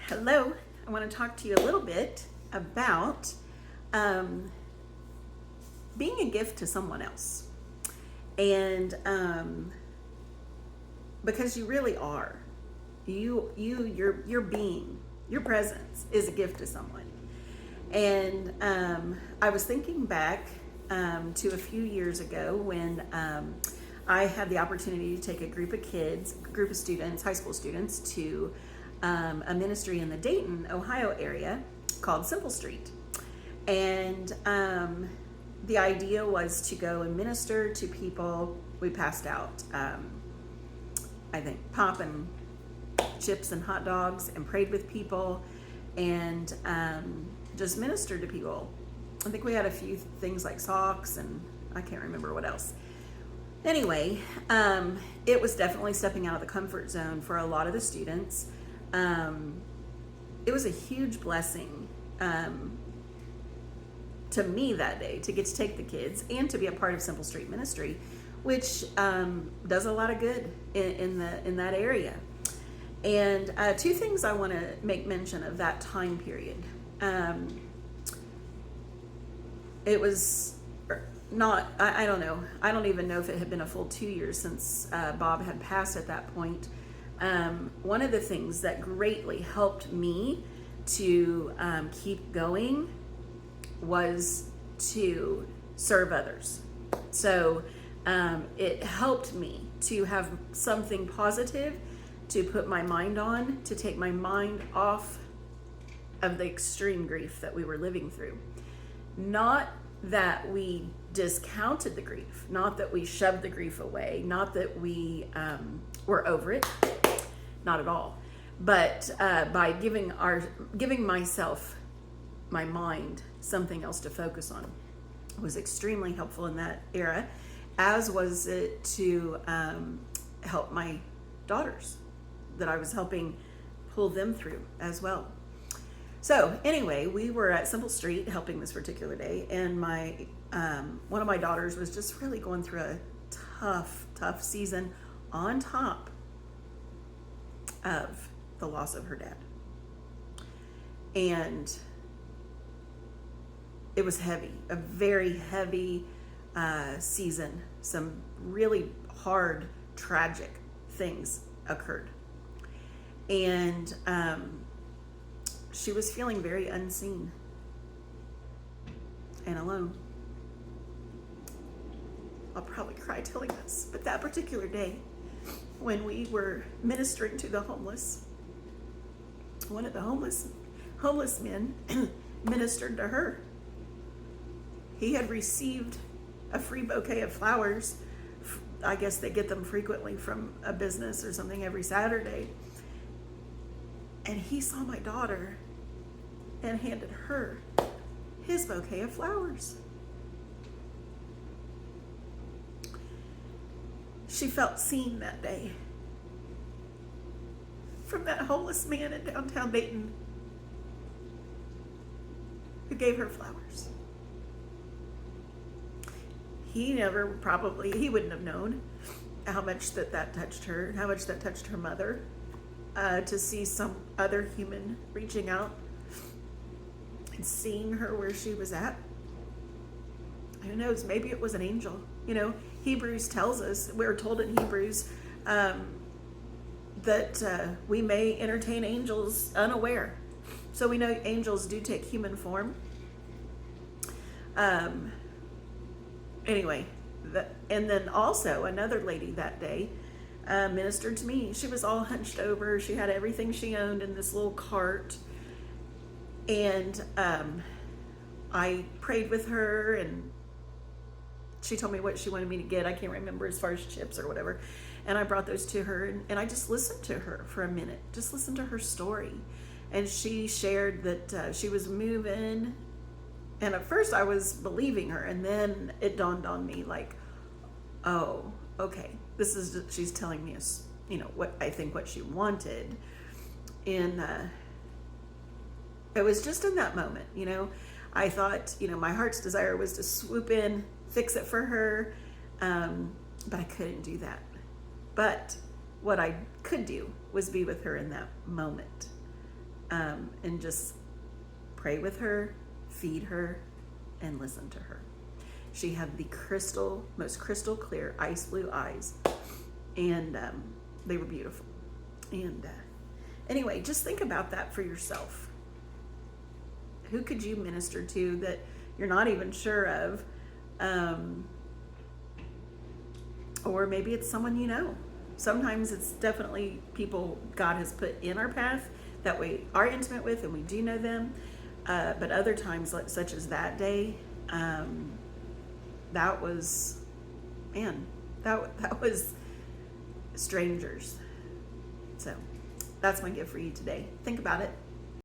Hello, I want to talk to you a little bit about um, being a gift to someone else. And because you really are, your being, your presence is a gift to someone. And I was thinking back to a few years ago when I had the opportunity to take a group of kids, a group of students, high school students, to a ministry in the Dayton, Ohio area called Simple Street. And the idea was to go and minister to people. We passed out, I think, pop and chips and hot dogs and prayed with people and just ministered to people. I think we had a few things like socks and I can't remember what else. Anyway, it was definitely stepping out of the comfort zone for a lot of the students. It was a huge blessing to me that day to get to take the kids and to be a part of Simple Street Ministry, which does a lot of good in that area. And two things I want to make mention of that time period. It was not, I don't know. I don't even know if it had been a full 2 years since Bob had passed at that point. One of the things that greatly helped me to keep going was to serve others. So it helped me to have something positive to put my mind on, to take my mind off of the extreme grief that we were living through. Not that we discounted the grief, not that we shoved the grief away, not that we were over it, not at all. But by giving myself, my mind, something else to focus on was extremely helpful in that era, as was it to help my daughters that I was helping pull them through as well. So anyway, we were at Simple Street helping this particular day, and my one of my daughters was just really going through a tough season on top of the loss of her dad. And it was heavy, a very heavy season. Some really hard, tragic things occurred. And she was feeling very unseen and alone. I'll probably cry telling this, but that particular day, when we were ministering to the homeless, one of the homeless men ministered to her. He had received a free bouquet of flowers. I guess they get them frequently from a business or something every Saturday. And he saw my daughter and handed her his bouquet of flowers. She felt seen that day from that homeless man in downtown Dayton who gave her flowers. He wouldn't have known how much that touched her, how much that touched her mother, to see some other human reaching out and seeing her where she was at. Who knows, maybe it was an angel. You know, Hebrews tells us, we're told in Hebrews that we may entertain angels unaware. So we know angels do take human form. Anyway, and then also another lady that day ministered to me. She was all hunched over. She had everything she owned in this little cart. And I prayed with her, and she told me what she wanted me to get. I can't remember, as far as chips or whatever. And I brought those to her, and I just listened to her for a minute. Just listened to her story. And she shared that she was moving. And at first I was believing her, and then it dawned on me like, oh, okay, she's telling me, what I think what she wanted. And it was just in that moment, I thought, my heart's desire was to swoop in, fix it for her, but I couldn't do that. But what I could do was be with her in that moment. and just pray with her, feed her, and listen to her. She had the most crystal clear ice blue eyes, and they were beautiful. And anyway, just think about that for yourself. Who could you minister to that you're not even sure of? Or maybe it's someone you know. Sometimes it's definitely people God has put in our path that we are intimate with and we do know them. But other times, such as that day, that was, man, that was strangers. So that's my gift for you today. Think about it.